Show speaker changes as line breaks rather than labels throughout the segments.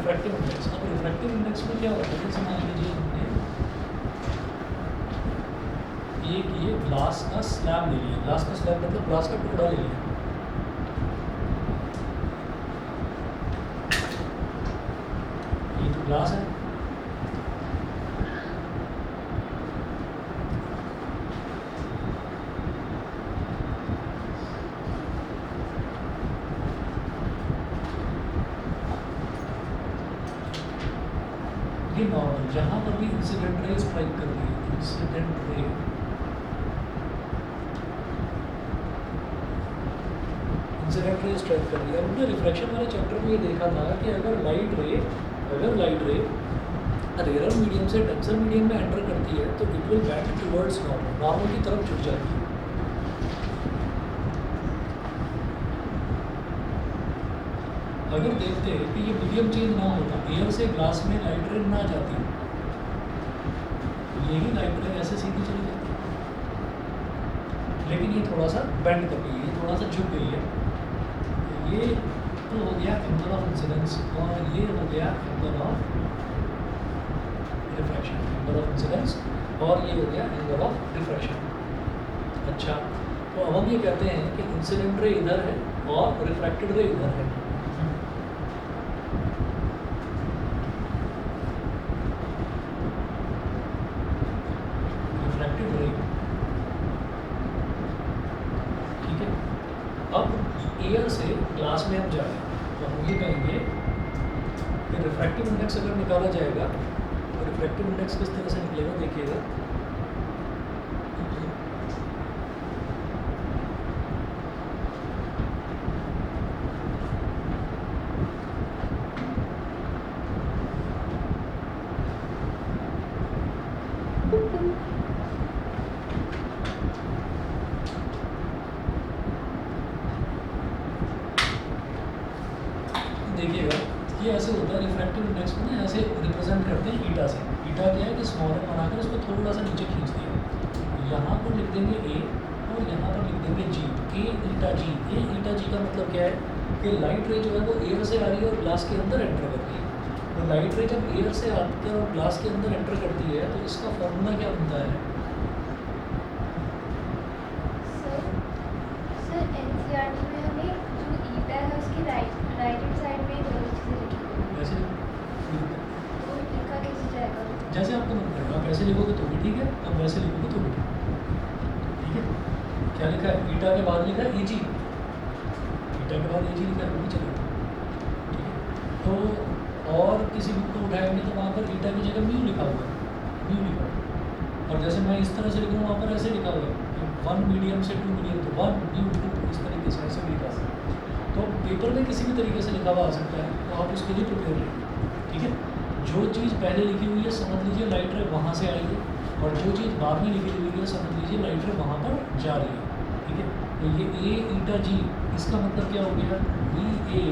Refractive index. अब refractive index में क्या होता है, जैसे मान लीजिए हमने एक ये ग्लास का स्लैब ले लिया, ग्लास का स्लैब मतलब ग्लास का टुकड़ा ले लिया, ये तो ग्लास है, ये नॉर्मल जहाँ पर भी इंसिडेंट रे स्ट्राइक कर रही है, इंसिडेंट रे स्ट्राइक कर रही है। अब हमने रिफ्लेक्शन वाले चैप्टर में ये देखा था कि अगर लाइट रे रेयर मीडियम से डेंसर मीडियम में एंटर करती है तो it will bend towards normal की तरफ झुक जाती है। अगर देखते हैं कि ये मीडियम चेंज ना होता, एयर से ग्लास में लाइट रे ना जाती, यही लाइट रे ऐसे सीधी चली जाती, लेकिन ये थोड़ा सा बेंड कर गई है, थोड़ा सा झुक गई है। तो ये तो हो गया एंगल ऑफ इंसिडेंस और ये हो गया angle of refraction, angle of incidence और ये हो गया एंगल ऑफ रिफ्रैक्शन। अच्छा, तो अब हम ये कहते हैं कि इंसिडेंट रे इधर है और रिफ्रैक्टेड रे इधर है। रिफ्रैक्टेड रे, ठीक है। अब एयर से ग्लास में हम जाए तो हम ये कहेंगे कि रिफ्रैक्टिव इंडेक्स अगर निकाला जाएगा तो रिफ्रैक्टिव इंडेक्स किस तरह से निकलेगा, देखिएगा। देखिएगा ये ऐसे होता है, रिफ्रैक्टिव इंडेक्स को ना ऐसे रिप्रेजेंट करते हैं ईटा से। ईटा क्या है कि स्मॉल एम बनाकर उसको थोड़ा सा नीचे खींच दिया, यहाँ पर लिख देंगे ए और यहाँ पर लिख देंगे जी, ए ईटा जी। ए ईटा जी का मतलब क्या है कि लाइट रे जो है वो एयर से आ रही है और ग्लास के अंदर एंटर कर रही है। तो लाइट रे जब एयर से आकर और ग्लास के अंदर एंटर करती है तो इसका फॉर्मूला क्या बनता है?
सर एनसीईआरटी में हमें जो ईटा है उसकी राइट हैंड साइड में दोनों चीज़ें लिखी हुई हैं।
वैसे
तो लिखा कैसे जाएगा?
जैसे आपको मन करेगा, आप ऐसे लिखोगे तो भी ठीक है, अब वैसे लिखोगे तो भी ठीक है। क्या लिखा है? ईटा के बाद लिखा है एजी, ईटा के बाद एजी लिखा है, वो भी चलेगा, ठीक है। तो और किसी बुक को उठाएंगे तो वहाँ पर ईटा की जगह म्यू लिखा होगा, म्यू लिखा होगा। और जैसे मैं इस तरह से लिख रहा हूँ वहाँ पर ऐसे लिखा होगा, 1 मीडियम से 2 मीडियम, तो 1 म्यू 2, इस तरीके से ऐसे भी लिखा होगा। तो पेपर में किसी भी तरीके से लिखा हुआ आ सकता है, तो आप उसके लिए प्रिपेयर रहिए, ठीक है। जो चीज़ पहले लिखी हुई है समझ लीजिए लाइट रे वहाँ से आई है, और जो चीज़ बाद में लिखी हुई है समझ लीजिए लाइट रे वहाँ पर जा रही है, ठीक है। तो ये ए ईटा जी, इसका मतलब क्या हो गया? वी ए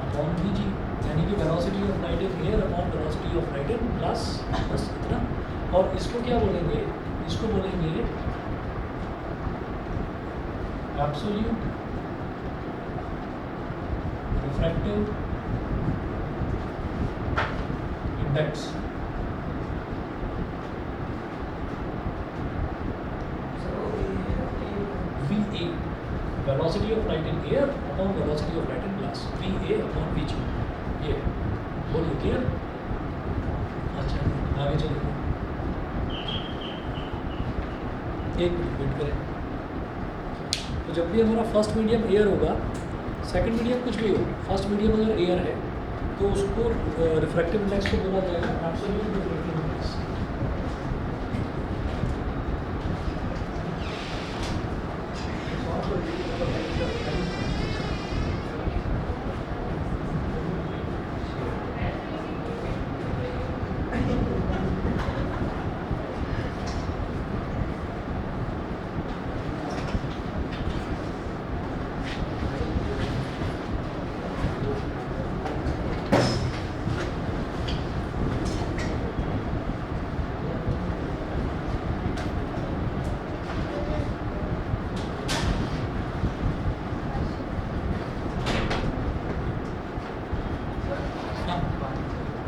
अपॉन वी जी, यानी कि velocity of light in air upon velocity of light in glass, बस इतना। और इसको क्या बोलेंगे? इसको बोलेंगे absolute refractive index. VA, velocity of light in air upon velocity of light in glass, VA upon VG। ये बोलिए क्लियर? अच्छा, आगे चलिए, एक मिनट वेट करें। तो जब भी हमारा फर्स्ट मीडियम एयर होगा, सेकंड मीडियम कुछ भी हो, फर्स्ट मीडियम अगर एयर है तो उसको रिफ्रैक्टिव इंडेक्स को बोला जाएगा एब्सोल्यूट रिफ्रैक्टिव इंडेक्स।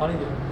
पानी दे दो।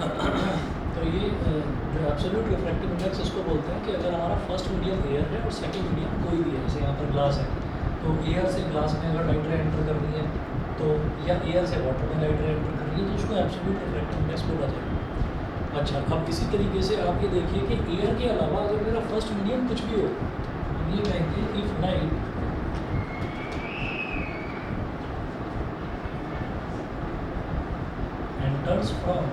हाँ तो ये जो एब्सोल्यूट रिफ्रैक्टिव इंडेक्स इसको बोलते हैं कि अगर हमारा फर्स्ट मीडियम एयर है और सेकंड मीडियम कोई भी है, जैसे यहाँ पर ग्लास है, तो एयर से ग्लास में अगर लाइट रे एंटर कर रही है तो, या एयर से वाटर में लाइट रे एंटर कर रही है, तो उसको एब्सोल्यूट रिफ्रैक्टिव इंडेक्स बोला जाएगा। अच्छा, अब इसी तरीके से आप ये देखिए कि एयर के अलावा अगर मेरा फर्स्ट मीडियम कुछ भी हो, ये कहेंगे if light enters from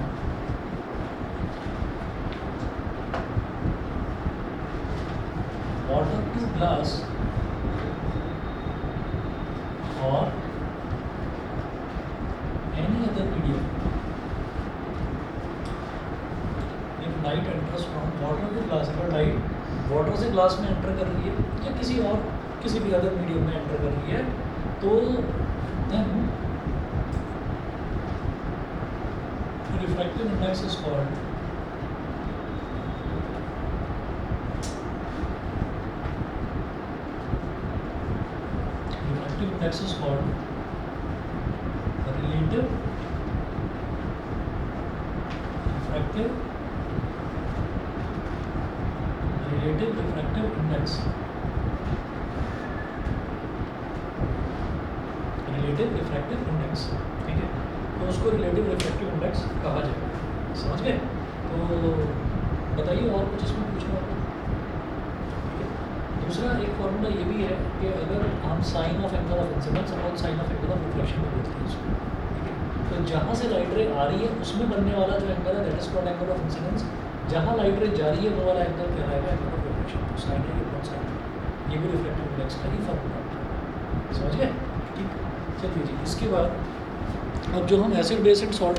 water to glass or any other medium. If light enters from water to glass, अगर लाइट वाटर से ग्लास में एंटर कर रही है या किसी भी अदर मीडियम में एंटर कर रही है, तो then refractive index is called relative refractive index, relative refractive index, ठीक है, तो उसको रिलेटिव रिफ्रैक्टिव इंडेक्स कहा जाएगा। समझ गए? तो बताइए और कुछ इसमें पूछना आपको? ठीक है। दूसरा एक फॉर्मूला ये भी है कि अगर हम sine of angle of incidence और sine of angle of reflection में बोलते हैं इसको, ठीक है, तो जहाँ से लाइट रे आ रही है उसमें बनने वाला जो एंगल है that is called angle of incidence, जहाँ लाइट रे जा रही है वो वाला एंगल कहलाएगा एंगल ऑफ रिफ्लेक्शन। साइन रे अपॉन साइन, ये भी रिफ्रैक्टिव इंडेक्स का ही फॉर्मूला है। समझ गए? ठीक, चलिए जी। इसके बाद अब जो हम एसिड बेस एंड सॉल्ट